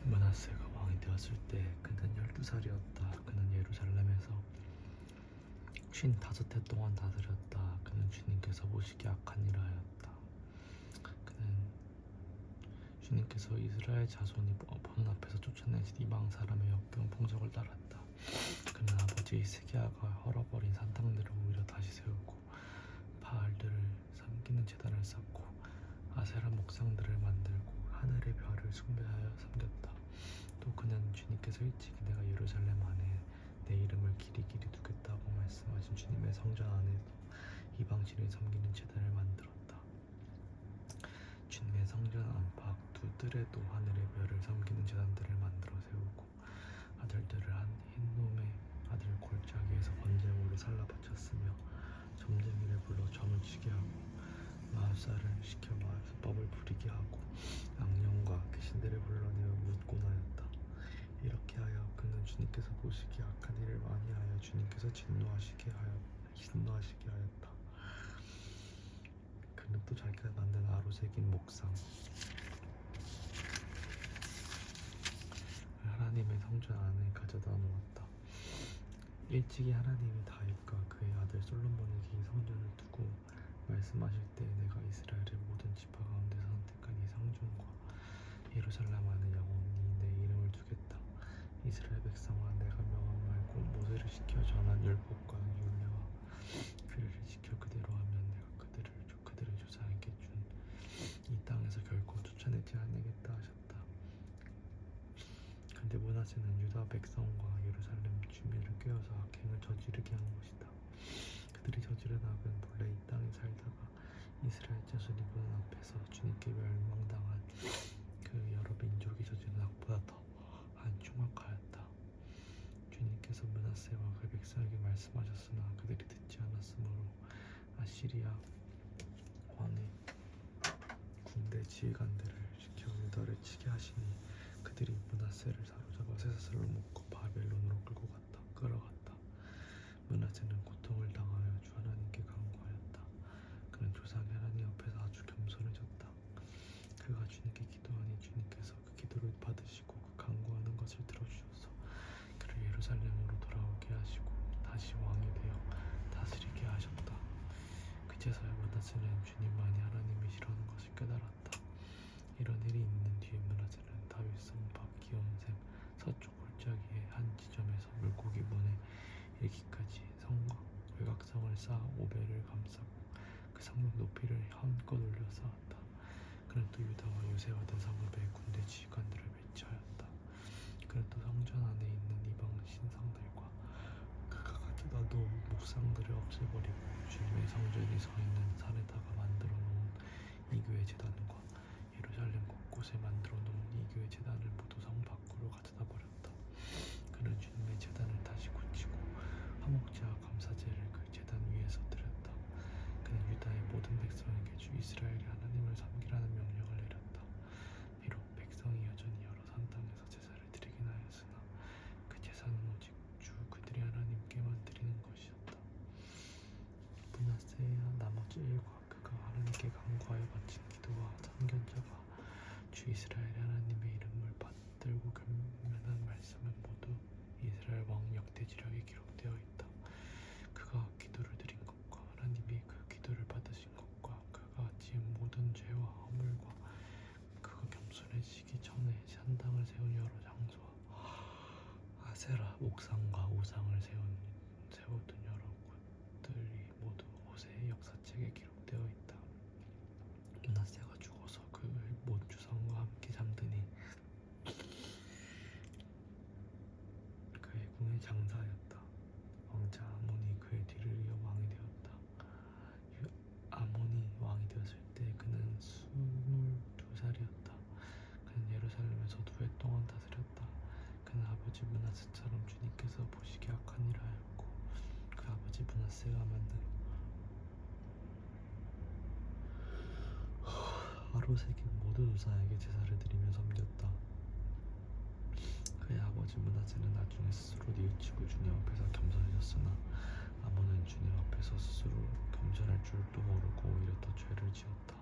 므낫세가 왕이 되었을 때 그는 12살이었다. 그는 예루살렘에서 55해 동안 다스렸다. 그는 주님께서 보시기에 악한 일을 하였다. 그는 주님께서 이스라엘 자손이 보는 앞에서 쫓아내신 이방 사람의 역경 풍속을 따랐다. 그는 아버지 히스기야가 헐어버린 산당들을 오히려 다시 세우고 바알들을 섬기는 제단을 쌓고 아세라 목상들을 만들고 하늘의 별을 숭배하여 섬겼다. 또 그는 주님께서 일찍이 내가 예루살렘 안에 내 이름을 길이 두겠다고 말씀하신 주님의 성전 안에도 이방신을 섬기는 제단을 만들었다. 주님의 성전 안팎 두 뜰에도 하늘의 별을 섬기는 제단들을 만들어 세우고 아들들을 한 흰놈의 아들 골짜기에서 번제물로 살라 바쳤으며 점쟁이를 불러 점을 치게 하고 마술사를 시켜 마술법을 부리게 하고 악령과 귀신들을 불러내어 묻곤 하였다. 이렇게 하여 그는 주님께서 보시기에 악한 일을 많이 하여 주님께서 진노하시게 하였다. 그는 또 자기가 만든 아로 새긴 목상 하나님의 성전 안에 가져다 놓았다. 일찍이 하나님이 다윗과 그의 아들 솔로몬에게 이 성전을 두고 말씀하실 때 내가 이스라엘의 모든 지파 가운데서 선택한 이 성전과 예루살렘 안에 영원히 내 이름을 두겠다. 이스라엘 백성아, 내가 명함을 알고 모세를 시켜 전한 율법과 율례와 규례를 지켜 그대로 하면 내가 그들의 조상에게 준 이 땅에서 결코 쫓아내지 않겠다 하셨다. 그런데 므낫세는 유다 백성과 예루살렘 주민을 꾀어서 악행을 저지르게 한 것이다. 그들이 저지른 악은 본래 이 땅에 살다가 이스라엘 자손이 보는 앞에서 주님께 멸망당한 그 여러 민족이 저지른 악보다 더한 흉악하였다. 주님께서 므낫세와 그 백성에게 말씀하셨으나 그들이 듣지 않았으므로 아시리아 왕의 군대 지휘관들을 시켜 유다를 치게 하시니 그들이 므낫세를 사로잡아 쇠사슬로 묶고 바벨론으로 끌어갔다. 므낫세는 고통을 당하여 주 하나님께 간구하였다. 그는 조상의 하나님 앞에서 아주 겸손해졌다. 그가 주님께 기도하니 주님께서 그 기도를 받으시고 그 간구하는 것을 들어주셔서 그를 예루살렘으로 돌아오게 하시고 다시 왕이 되어 다스리게 하셨다. 그제서야 므낫세는 주님만이 하나님이시라는 것을 깨달았다. 이런 일이 있는 뒤에 므낫세는 다윗성 밖 기온샘 서쪽 골짜기의 한 지점에서 물고기 문에 이르기까지 성과 외곽성을 쌓아 오벨을 감싸고 그 성벽 높이를 한껏 올려 쌓았다. 그는 또 유다와 요새와 대성읍의 군대 지휘관들을 배치하였다. 그는 또 성전 안에 있는 이방 신상들과 그가 가져다 놓은 목상들을 없애버리고 주님의 성전이 서 있는 산에다가 만들어 놓은 이교의 제단과 예루살렘 곳곳에 만들어 놓은 이교의 제단을 모두 성 밖으로 가져다 버렸다. 그는 주님의 제단을 다시 고치고 화목제와 감사제를 그 제단 위에서 드렸다. 그는 유다의 모든 백성에게 주 이스라엘의 하나님을 섬기라는 명령을 내렸다. 비록 백성이 여전히 여러 산당에서 제사를 드리긴 하였으나 그 제사는 오직 주 그들의 하나님께만 드리는 것이었다. 므낫세와 나머지 일과 그가 하나님께 간구하여 바친 기도와 참견자가 주 이스라엘의 하나님의 이름을 받들고 경면한 말씀은 모두 이스라엘 왕 역대지략에 기록되어 있다. 그가 기도를 드린 것과 하나님이 그 기도를 받으신 것과 그가 지은 모든 죄와 허물과 그가 겸손해지기 전에 산당을 세운 여러 장소와 아세라 목상과 우상을 세웠던 여러 곳들이 모두 호세의 역사책에 기록되어 있다. 므낫세가 죽어서 그의 모든 조상과 함께 잠드니 그의 궁에 장사하였다. 왕자 아몬이 그의 뒤를 이어 왕이 되었다. 아몬이 왕이 되었을 때 그는 22살이었다. 그는 예루살렘에서 2해 동안 다스렸다. 그는 아버지 므낫세처럼 주님께서 보시기에 악한 일을 하였고 그 아버지 므낫세가 만든 아로 새긴 모든 우상에게 제사를 드리며 섬겼다. 그의 아버지 므낫세는 나중에 스스로 뉘우치고 주님 앞에서 겸손해졌으나 아몬은 주님 앞에서 스스로 겸손할 줄도 모르고 오히려 더 죄를 지었다.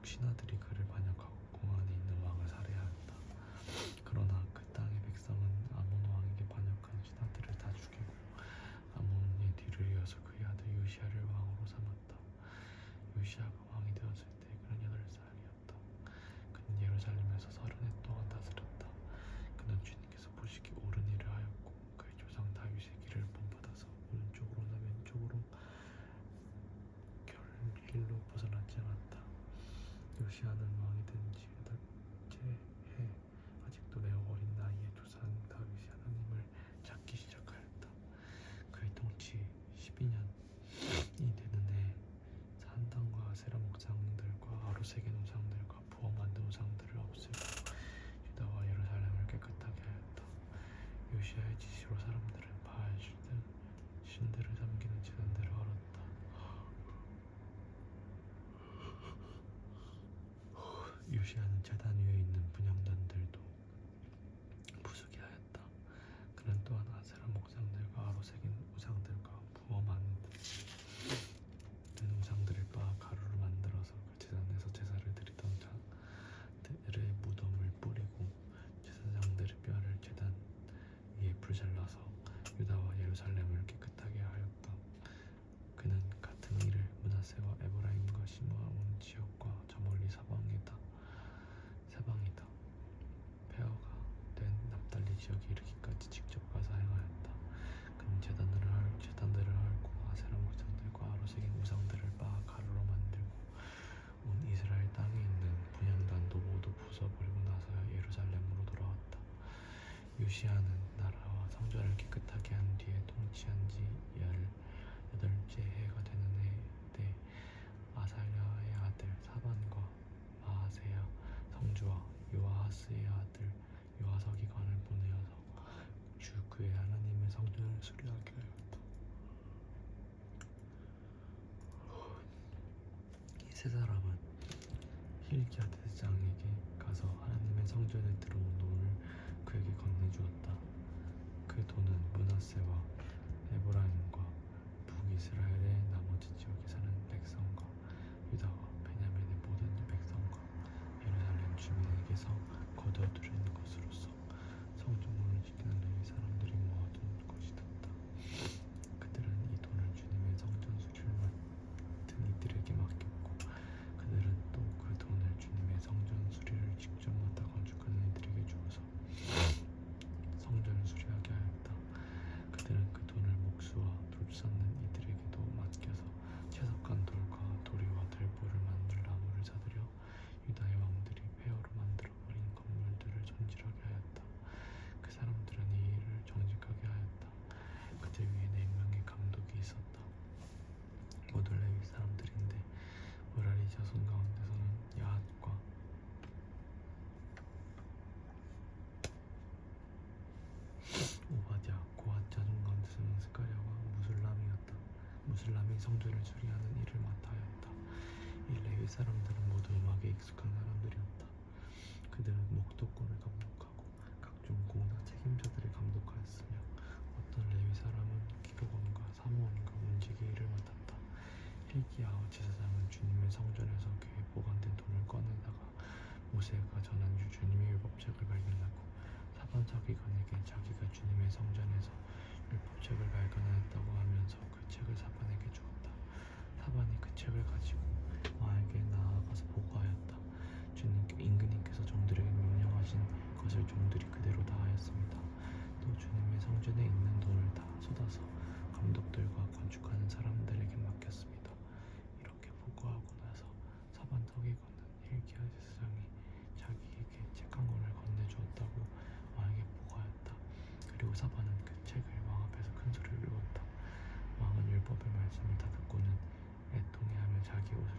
신하들이 그를 반역하고 공 안에 있는 왕을 살해하였다. 그러나 그 땅의 백성은 아몬 왕에게 반역한 신하들을 다 죽이고 아몬의 뒤를 이어서 그의 아들 요시야를 왕으로 삼았다. 요시야가 왕이 되었을 때 그는 8살이었다. 그는 예루살렘에서 30해 동안 다스렸다. 그는 주님께서 보시기 옳은 일을 하였고 그의 조상 다윗의 길을 본받아서 오른쪽으로나 왼쪽으로 길로 벗어나지 않았다. 요시야는 왕이 된 지 8째 해 아직도 매우 어린 나이에 조상 다윗이 하나님을 찾기 시작하였다. 그의 통치 12년이 되는 해 산당과 아세라 목상들과 아로색의 우상들과 부어 만든 우상들을 없애고 유다와 예루살렘을 깨끗하게 하였다. 요시야의 지시로 사람들은 바알 신들을 섬기는 제단들을 헐었다. 요시야는 제단 위에 있는 분향단들도 부수게 하였다. 그는 또한 아세라 목상들과 아로색인 우상들과 부어 만든 우상들을 빻아 가루로 만들어서 그 제단에서 제사를 드리던 자들의 무덤을 뿌리고 제사장들의 뼈를 제단 위에 불살라서 유다와 예루살렘을 깨끗하게 하였다. 그는 같은 일을 므낫세와 에브라임과 시므아온 지역과 저 멀리 사방이다. 폐허가 된 납달리 지역에 이르기까지 직접 가서 행하였다. 그는 제단들을 헐고 아세라 목상들과 아로색인 우상들을 빻아 가루로 만들고 온 이스라엘 땅에 있는 분향단도 모두 부숴버리고 나서야 예루살렘으로 돌아왔다. 요시야는 나라와 성전을 깨끗하게 한 뒤에 통치한 지 18째 해가 되는 때 아살랴의 아들 사반과 마아세야 성주와 요아하스의 아들 요아서기관을 보내어서 주 그의 하나님의 성전을 수리하게 하였다. 이 세 사람은 힐기야 대제사장에게 가서 하나님의 성전에 들어온 돈을 그에게 건네주었다. 그 돈은 므낫세와 에브라임과 북이스라엘의 나머지 지역에 사는 백성과 유다와 베냐민의 모든 백성과 예루살렘 주민에게서 거둬들인 것으로서 성전문을 지키는 레위 사람들이 모아둔 것이었다. 그들은 이 돈을 주님의 성전 수리를 맡은 이들에게 맡겼고 그들은 또 그 돈을 주님의 성전 수리를 직접 맡아 건축하는 이들에게 주어서 성전을 수리하게 하였다. 그들은 그 돈을 목수와 돌 쌓는 이들에게도 맡겨서 채석한 돌과 도리와 들보를 만들 나무를 사들여 유다의 왕들이 폐허로 만들어버린 건물들을 손질하게 하였다. 그 사람들은 이 일을 정직하게 하였다. 그들 위에 4명의 감독이 있었다. 모두 레위 사람들인데 므라리 자손 가운데서는 야핫과 오바댜, 고핫 자손 가운데서는 스가랴와 무술람이 성전을 수리하는 일을 맡아 하였다. 이 레위 사람들은 모두 음악에 익숙한 사람들이었다. 그들은 목도꾼을 감독하고 각종 공사 책임자들을 감독하였으며 어떤 레위 사람은 기록원과 사무원과 문지기 일을 맡았다. 힐기야 제사장은 주님의 성전에서 그의 보관된 돈을 꺼내다가 모세가 전한 주님의 율법책을 발견하고 사반 서기관에게 자기가 주님의 성전에서 율법책을 발견하였다고 하면서 그 책을 사반에게 주었다. 사반이 그 책을 가지고 왕에게 나아가서 보고하였다. 임금님께서 종들에게 명령하신 것을 종들이 그대로 다 하였습니다. 또 주님의 성전에 있는 돈을 다 쏟아서 감독들과 건축하는 사람들에게 맡겼습니다. 이렇게 보고하고 나서 사반 서기관은 힐기야 제사장이 자기에게 책 한 권을 건네주었다고 왕에게 보고하였다. 그리고 사반은 그 책을 왕 앞에서 큰 소리로 읽었다. 왕은 율법의 말씀을 다 듣고는 애통해하며 자기 옷을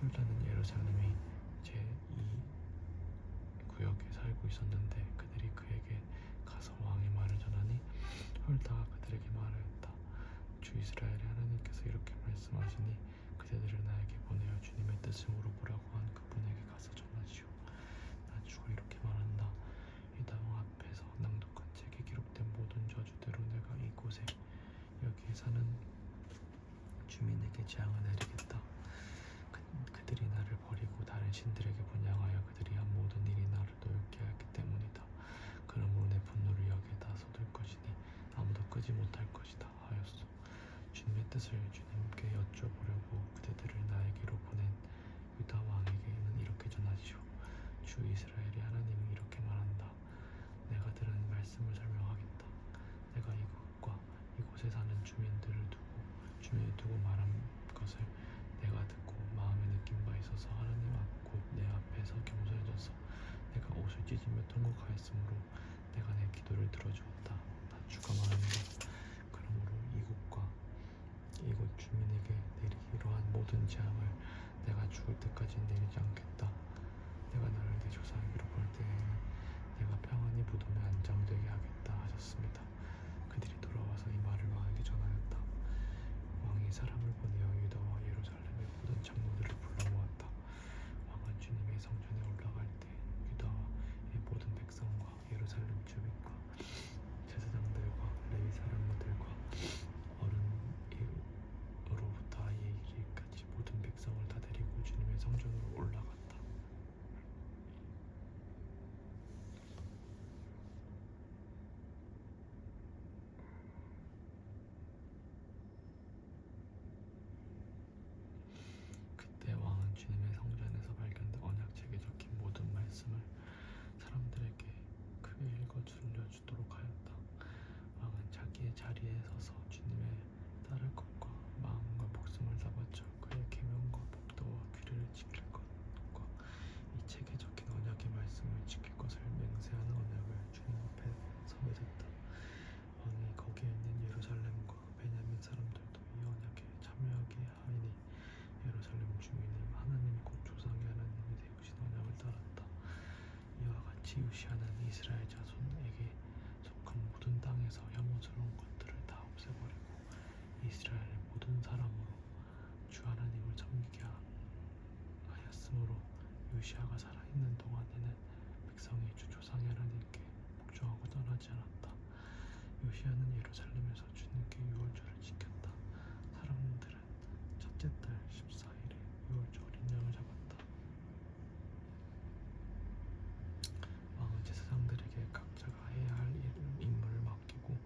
훌다는 예루살렘이 제2 구역에 살고 있었는데 그들이 그에게 가서 왕의 말을 전하니 훌다가 그들에게 말하였다. 주 이스라엘의 하나님께서 이렇게 말씀하시니 그대들을 나에게 보내어 주님의 뜻을 물어보라고 한 그분에게 가서 전하시오. 나 주가 이렇게 말한다. 유다 왕 앞에서 낭독한 책에 기록된 모든 저주대로 내가 이곳에 여기에 사는 주민에게 재앙을 내리겠다. 그들이 나를 버리고 다른 신들에게 분향하여 그들이 한 모든 일이 나를 노엽게 하였기 때문이다. 그러므로 내 분노를 여기에다 쏟을 것이니 아무도 끄지 못할 것이다 하였소. 주님의 뜻을 주님께 여쭤보려고 그대들을 나에게로 보낸 유다 왕에게는 이렇게 전하시오. 주 이스라엘의 하나님이 이렇게 말한다. 내가 들은 말씀을 설명하겠다. 내가 이곳과 이곳에 사는 주민을 두고 말한 것을 내가 듣고 마음에 느낀 바 있어서 하나님 곧 내 앞에서 겸손해져서 내가 옷을 찢으며 통곡하였으므로 내가 내 기도를 들어주었다. 나 주가 말한다. 그러므로 이곳과 이곳 주민에게 내리기로 한 모든 재앙을 내가 죽을 때까지 내리지 않겠다. 내가 너를 내 조상에게로 볼 때에는 내가 평안히 무덤에 안장되게 하겠다 하셨습니다. 그들이 돌아와서 이 말을 왕에게 전하였다. 왕이 사람을 보내어 유다와 예루살렘의 모든 장로들을 불러 모았다. 왕은 주님의 성전에 올라갈 때 유다의 모든 백성과 예루살렘 주민과 제사장들과 레위 사람들과 어른으로부터 아이에 이르기까지 모든 백성을 다 데리고 주님의 성전으로 올라갔다. 그때 왕은 주님의 성전에서 발견된 언약책에 적힌 모든 말씀을 사람들에게 크게 읽어 들려주도록 하였다. 왕은 자기의 자리에 서서 주님의 따를 것과 마음과 목숨을 다 바쳐 그의 계명과 법도와 규례를 지킬 것과 이 책에 적힌 언약의 말씀을 지킬 것을 맹세하는 언약을 주님 앞에 서 맺었다. 왕이 거기에 있는 예루살렘과 베냐민 사람들도 이 언약에 참여하게 하니 예루살렘 주민은 하나님 곧 조상의 하나님이 세우신 언약을 따랐다. 이와 같이 요시야는 이스라엘 자손에게 속한 모든 땅에서 혐오스러운 것들을 다 없애버리고 이스라엘의 모든 사람으로 주 하나님을 섬기게 하였으므로 요시야가 살아있는 동안에는 백성이 주 조상의 하나님께 복종하고 떠나지 않았다. 요시야는 예루살렘에서 주님께 유월절을 지켰다. 사람들은 첫째 달 14일에 유월절 어린 양을 잡았다. 왕은 제사장들에게 각자가 해야 할 임무를 맡기고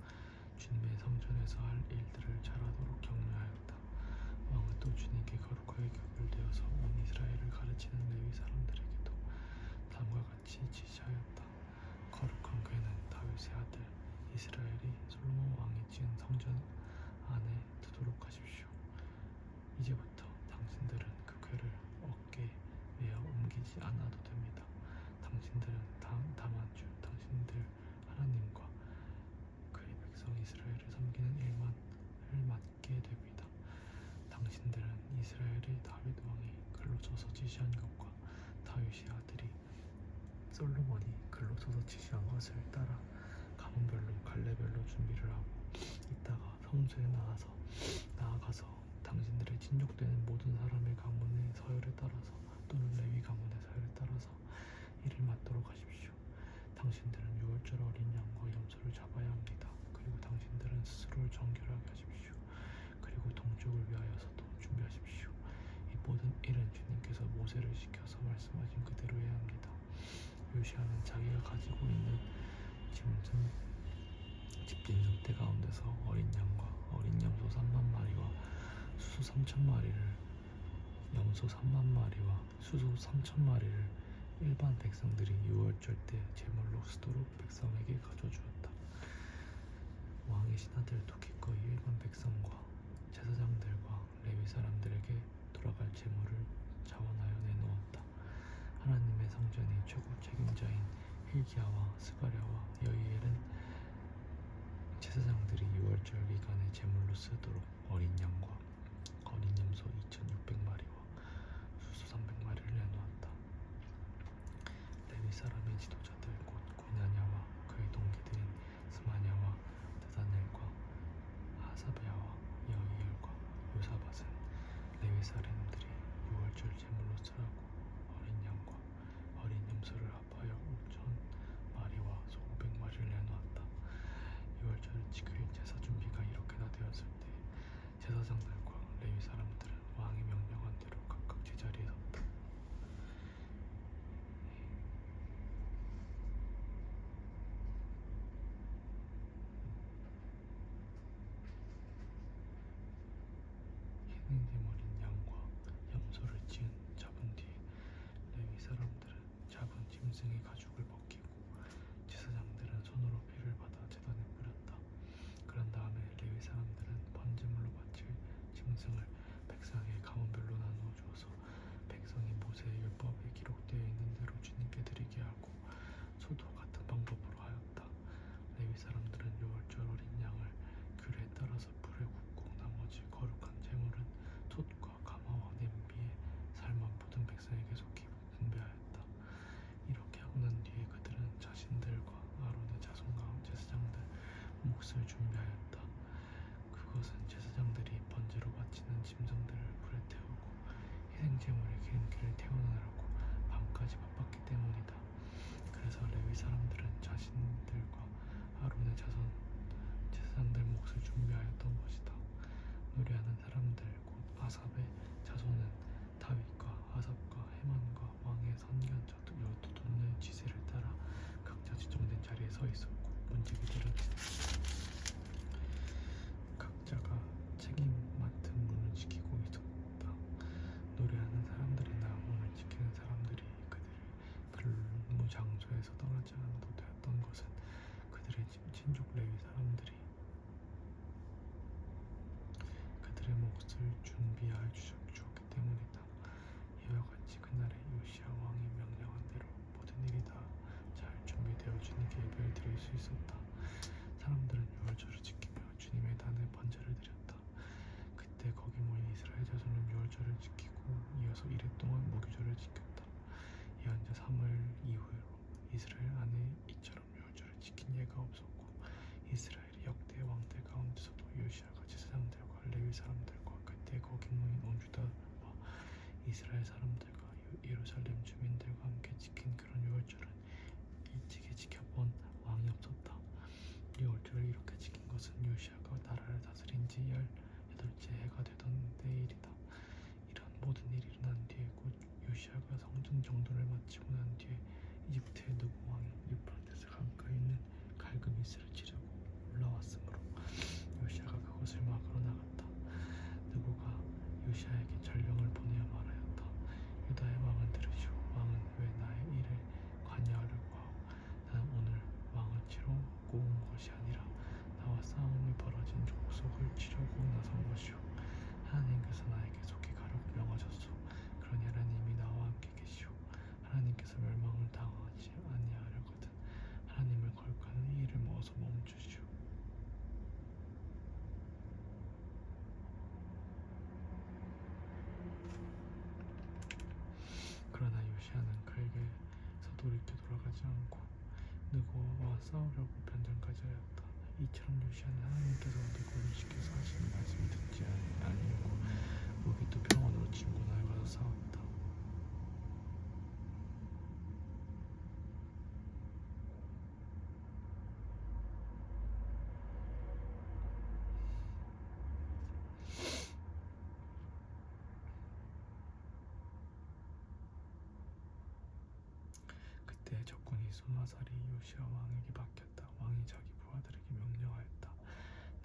주님의 성전에서 할 일들을 잘하도록 격려하였다. 왕은 또 주님께 거룩하게 구별되어서 온 이스라엘을 가르치는 레위 사람들에게도 다음과 같이 지시하였다. 거룩한 궤는 다윗의 아들 이스라엘이 솔로몬 왕이 지은 성전 안에 두도록 하십시오. 이제부터 당신들은 그 궤를 어깨에 메어 옮기지 않아도 됩니다. 당신들은 다만 주 당신들 하나님과 그의 백성 이스라엘을 섬기는 일만을 맡게 됩니다. 당신들은 이스라엘의 다윗 왕이 글로 써서 지시한 것과 다윗의 아들이 솔로몬이 글로 써서 지시한 것을 따라 가문별로 갈래별로 준비를 하고 이따가 성소에 나아가서 당신들의 친족되는 모든 사람의 가문의 서열에 따라서 또는 레위 가문의 서열에 따라서 이를 맡도록 하십시오. 당신들은 유월절 어린 양과 염소를 잡아야 합니다. 그리고 당신들은 스스로를 정결하게 하십시오. 그리고 동족을 위하여서도 준비하십시오. 이 모든 일은 주님께서 모세를 시켜서 말씀하신 그대로 해야 합니다. 요시야는 자기가 가지고 있는 집진숫대 가운데서 어린 양과 어린 염소 3만 마리와 수소 3천 마리를 염소 3만 마리와 수소 3천 마리를 일반 백성들이 유월절 때 제물로 쓰도록 백성에게 가져주었다. 왕의 신하들도 기꺼이 일반 백성과 제사장들과 레위 사람들에게 돌아갈 제물을 자원하여 내놓았다. 하나님의 성전의 최고 책임자인 hilkiya와 스가랴와 여이엘은 제사장들이 유월절 기간에 제물로 쓰도록 어린 양과 어린 염소 2,600마리와 수소 300마리를 내놓았다. 레위 사람의 지도자들 곧 고냐냐와 그의 동기들인 스마냐와 드다넬과 하사베아와 여이엘과 요사밧은 레위 사람들이 유월절 제물로 쓰라고 어린 양과 어린 염소를 합하여 5,000마리와 소 500마리를 내놓았다. 유월절을 지킬 제사 준비가 이렇게 다 되었을 때 제사장들과 레위 사람들은 왕이 명령한 대로 각각 제자리에 섰다. 희생제물인 양과 염소를 잡은 뒤에 레위 사람들은 잡은 짐승의 가죽을 벗기고 제사장들은 손으로 피를 받아 제단에 뿌렸다. 그런 다음에 레위 사람들은 번제물로 바칠 짐승을 백성에게 가문별로 나누어 주어서 백성이 모세의 율법에 기록되어 있는 대로 주님께 드리게 하고 소도 같은 방법으로 하였다. 레위 사람들은 유월절 어린 양을 규례에 따라서 불에 굽고 나머지 거룩한 제물은 솥과 가마와 냄비에 삶은 모든 백성에게 속히 분배하였다. 이렇게 하고 난 뒤에 그들은 자신들과 아론의 자손과 제사장들 몫을 준비하였다. 그것은 제사장들이 번제로 바치는 짐승들을 불에 태우고 희생제물의 기름기를 태우느라고 밤까지 바빴기 때문이다. 그래서 레위 사람들은 자신들과 아론의 자손 제사장들 몫을 준비하였던 것이다. 노래하는 사람들 곧 아삽의 자손은 다윗과 아삽과 헤만과 왕의 선견 12돈의 지세를 따라 각자 지정된 자리에 서 있었고 문지기들은 각자가 책임 맡은 문을 지키고 있었다. 노래하는 사람들이나 문을 지키는 사람들이 그들의 근무 장소에서 떠나지 않아도 되었던 것은 그들의 친족 레위 사람들이 그들의 몫을 준비하여 주었기 때문이다. 이와 같이 그날에 요시야 왕이 명령한 대로 모든 일이 다 잘 준비되어 주님께 예배를 드릴 수 있었다. 사람들은 유월절을 지키며 주님의 단에 번제를 드렸다. 그때 거기 모인 이스라엘 자손은 유월절을 지키고 이어서 이래 동안 무교절을 지켰다. 예언자 사무엘 이후로 이스라엘 안에 이처럼 유월절을 지킨 예가 없었고 이스라엘의 역대 왕들 가운데서도 요시야가 제사장들과 레위 사람들과 그때 거기 모인 온 유다와 이스라엘 사람들과 예루살렘 주민들과 함께 지킨 그런 유월절은 일찍이 지켜본 왕이 없었다. 유월절을 이렇게 지킨 것은 요시야가 나라를 다스린 지 18째 해가 되던 때일이다. 이런 모든 일이 일어난 뒤에 곧 요시야가 성전 정돈을 마치고 난 뒤에 이집트의 느고 왕이 유프라테스 강가에 있는 갈그미스를 치려고 올라왔으므로 요시야가 그것을 막으러 나갔다. 느고가 요시야에게 전령을 보내어 말하였다. 유다의 왕은 들으시오. 왕은 왜 나의 일에 관여하려고 하오. 나는 오늘 왕을 치러 온 것이 아니라 나와 싸움이 벌어진 족속을 치려고 나선 것이오. 하나님께서 나에게 속히 가라고 명하셨소. 그러니 하나님이 나와 함께 계시오. 하나님께서 멸망을 당하지 아니하려거든 하나님을 거역하는 이 일을 어서 멈추시오. 그러나 요시야는 그에게서 돌이켜 돌아가지 않고 느고와 싸우려고 변장까지 하였다. 이처럼 요시야는 하나님께서 느고를 지켜서 하시는 말씀을 듣지 아니하고 오기 또 평원으로 진군하여 가서 싸웠다. 그때 적군이 소마살이 요시야 왕에게 맡겼다. 왕이 자기 부하들에게 명령하였다.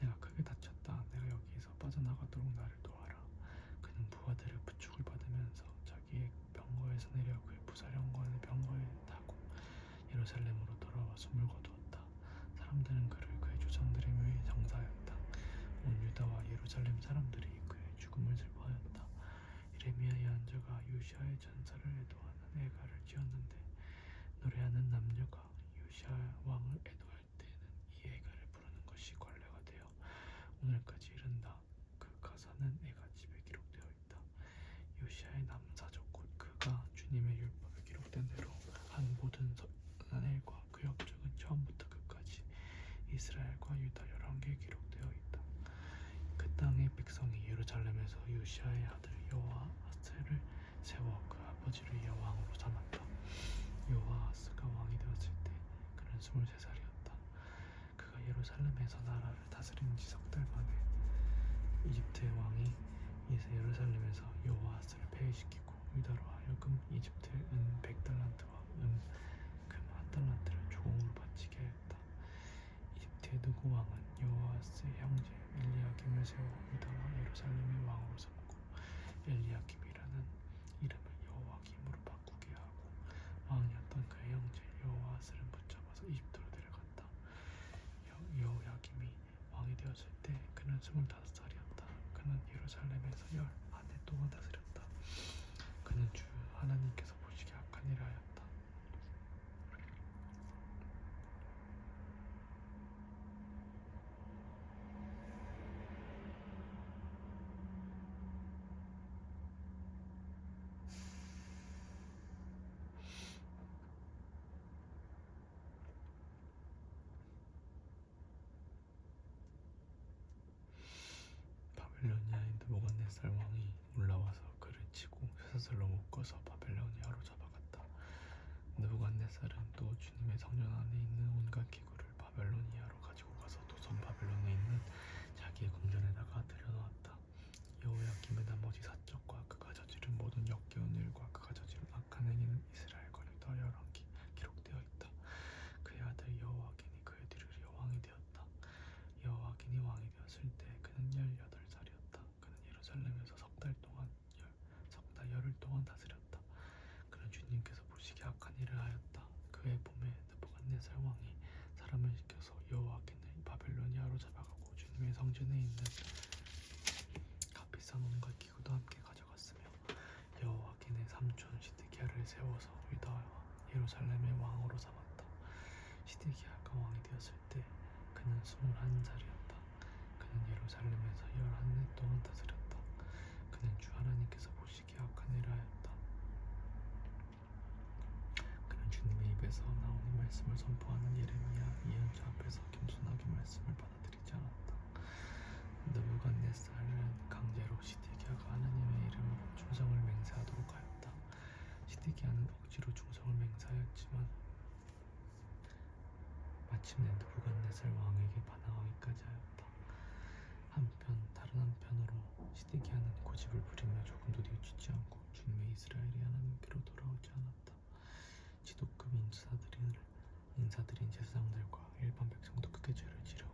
내가 크게 다쳤다. 내가 여기에서 빠져나가도록 나를 도와라. 그는 부하들의 부축을 받으면서 자기의 병거에서 내려 그의 부사령관의 병거에 타고 예루살렘으로 돌아와 숨을 거두었다. 사람들은 그를 그의 조상들의 묘에 정사하였다. 온 유다와 예루살렘 사람들이 그의 죽음을 슬퍼하였다. 예레미야 예언자가 요시야의 전사를 애도하는 애가를 지었는데 노래하는 남녀가 요시야 왕을 애도할 때는 이 애가를 부르는 것이 관례가 되어 오늘까지 이른다. 그 가사는 애가 집에 기록되어 있다. 요시야의 남사적 곧 그 이스라엘과 유다 열왕기에 기록되어 있다. 그 땅의 백성이 예루살렘에서 요시아의 아들 여호아스를 세워 그 아버지를 이어 왕으로 삼았다. 여호아스가 왕이 되었을 때 그는 23살이었다. 그가 예루살렘에서 나라를 다스린 지 석 달 만에 이집트의 왕이 예루살렘에서 여호아스를 폐위시키고 유다로 하여금 이집트의 은 100달란트와 금 1달란트를 조공으로 바치게 하였다. 이집트의 느고 왕은 여호아스의 형제 엘리야김을 세워 유다와 예루살렘의 왕으로 삼고 엘리야김이라는 이름을 여호와김으로 바꾸게 하고 왕이었던 그의 형제 여호아스를 붙잡아서 이집트로 데려갔다. 여호야김이 왕이 되었을 때 그는 25살이었다. 그는 예루살렘에서 11해 동안 다스렸다. 그는 주 하나님께서 보시기에 악한 일을 하였다. 바벨로니아인 느부갓네살 왕이 올라와서 그를 치고 쇠사슬로 묶어서 바벨로니아로 잡아갔다. 느부갓네살은 또 주님의 성전 안에 있는 온갖 기구를 바벨로니아로 가지고 가서 도성 바벨론에 있는 자기의 궁전에다가 들여놓았다. 여호야김의 나머지 사적과 그가 저지른 모든 역겨운 일과 그가 저지른 악한 행위는 이스라엘 거리다 열왕기 기록되어 있다. 그의 아들 여호와긴이 그의 뒤를 이어 왕이 되었다. 여호와긴이 왕이 되었을 때 그는 18살이었다. 그는 예루살렘에서 석 달 열흘 동안 다스렸다. 그는 주님께서 보시기에 악한 일을 하였다. 그의 봄에 느부갓네살 왕이 사람을 시켜서 여호와긴을 바벨로니아로 잡아가고 주님의 성전에 있는 값비싼 온갖 기구도 함께 가져갔으며 여호와긴의 삼촌 시드기야를 세워서 유다와 예루살렘의 왕으로 삼았다. 시드기야가 왕이 되었을 때 그는 21살이었다. 그는 예루살렘에서 11해 동안 다스렸다. 그는 주 하나님께서 보시기에 악한 일을 하였다. 그는 주님의 입에서 나오는 말씀을 선포하는 예레미야 예언자 앞에서 겸손하게 말씀을 받아들이지 않았다. 느부갓네살은 강제로 시드기야가 하나님의 이름으로 충성을 맹세하도록 하였다. 시드기야는 억지로 충성을 맹세하였지만 마침내 느부갓네살 왕에게 반항하기까지 하였다. 다른 한편으로 시드기야는 고집을 부리며 조금도 뉘우치지 않고 주님의 이스라엘이 하나님께로 돌아오지 않았다. 지도급 인사들인 제사장들과 일반 백성도 크게 죄를 지려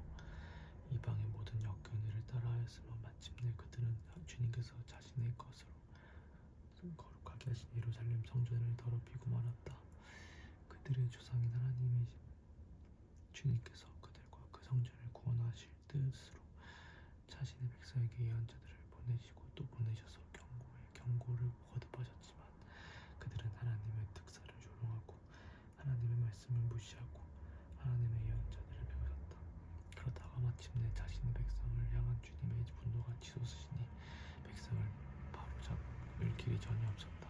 이방의 모든 역겨운 일을 따라하였으며 마침내 그들은 주님께서 자신의 것으로 거룩하게 하신 예루살렘 성전을 더럽히고 말았다. 그들의 조상인 하나님이신 주님께서 그들과 그 성전을 구원하실 뜻으로 자신의 백성에게 예언자들을 보내시고 또 보내셔서 경고를 거듭하셨지만 그들은 하나님의 특사를 조롱하고 하나님의 말씀을 무시하고 하나님의 예언자들을 배우셨다. 그러다가 마침내 자신의 백성을 향한 주님의 분노가 치솟으시니 백성을 바로잡을 길이 전혀 없었다.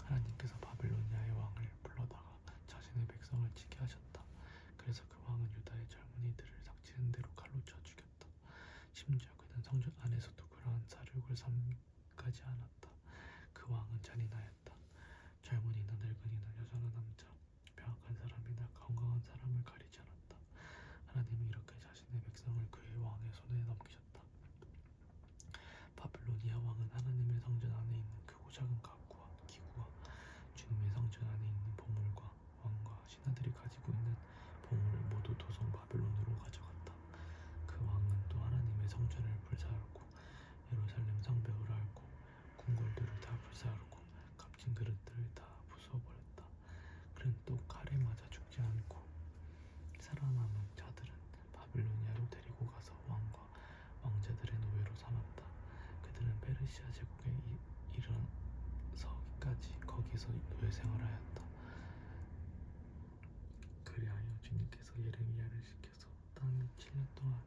하나님께서 바벨로니아의 왕을 불러다가 자신의 백성을 치게 하셨다. 그래서 그 왕은 유다의 젊은이들을 닥치는 대로 칼로 쳐 죽였다. 심지어 그는 성전 안에서도 그러한 사륙을 삼가지 않았다. 그 왕은 잔인하였다. 젊은이나 늙은이나 여자나 남자, 병약한 사람이나 건강한 사람을 가리지 않았다. 하나님은 이렇게 자신의 백성을 그의 왕의 손에 넘기셨다. 바벨로니아 왕은 하나님의 성전 안에 있는 크고 작은 가구와 기구와 주님의 성전 안에 있는 보물과 왕과 신하들이 가지고 있는 보물을 모두 도성 바벨론으로 가져갔다. 그 왕은 또 하나님의 성전을 불사르고 예루살렘 성벽을 핥고 궁궐들을 다 불사르고 값진 그릇들을 다 부숴버렸다. 그는 또 칼에 맞아 죽지 않고 살아남은 자들은 바벨로니아로 데리고 가서 왕과 왕자들의 노예로 삼았다. 그들은 페르시아 제국에 이르서기까지 거기서 노예 생활하였다. 그리하여 주님께서 예레미야를 시켜서 땅이 7년 동안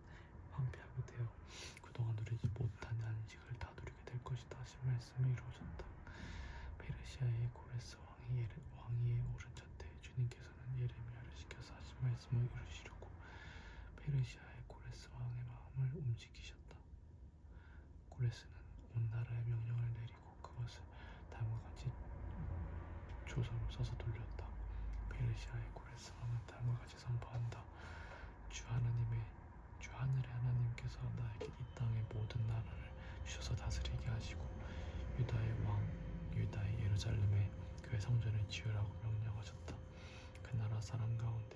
황폐하게 되어 그동안 누리지 못한 안식을 다 누리게 될 것이다 하신 말씀이 이루어졌다. 페르시아의 고레스 왕위에 오른 자 때 주님께서는 예레미야를 시켜서 하신 말씀을 이루시려고 페르시아의 고레스 왕의 마음을 움직이셨다. 고레스는 온 나라에 명령을 내리고 그것을 다음과 같이 조서로 써서 돌렸다. 페르시아의 고레스 왕은 다음과 같이 선포한다. 주 하늘의 하나님께서 나에게 이 땅의 모든 나라를 주셔서 다스리게 하시고 유다의 예루살렘에 그의 성전을 지으라고 명령하셨다. 그 나라 사람 가운데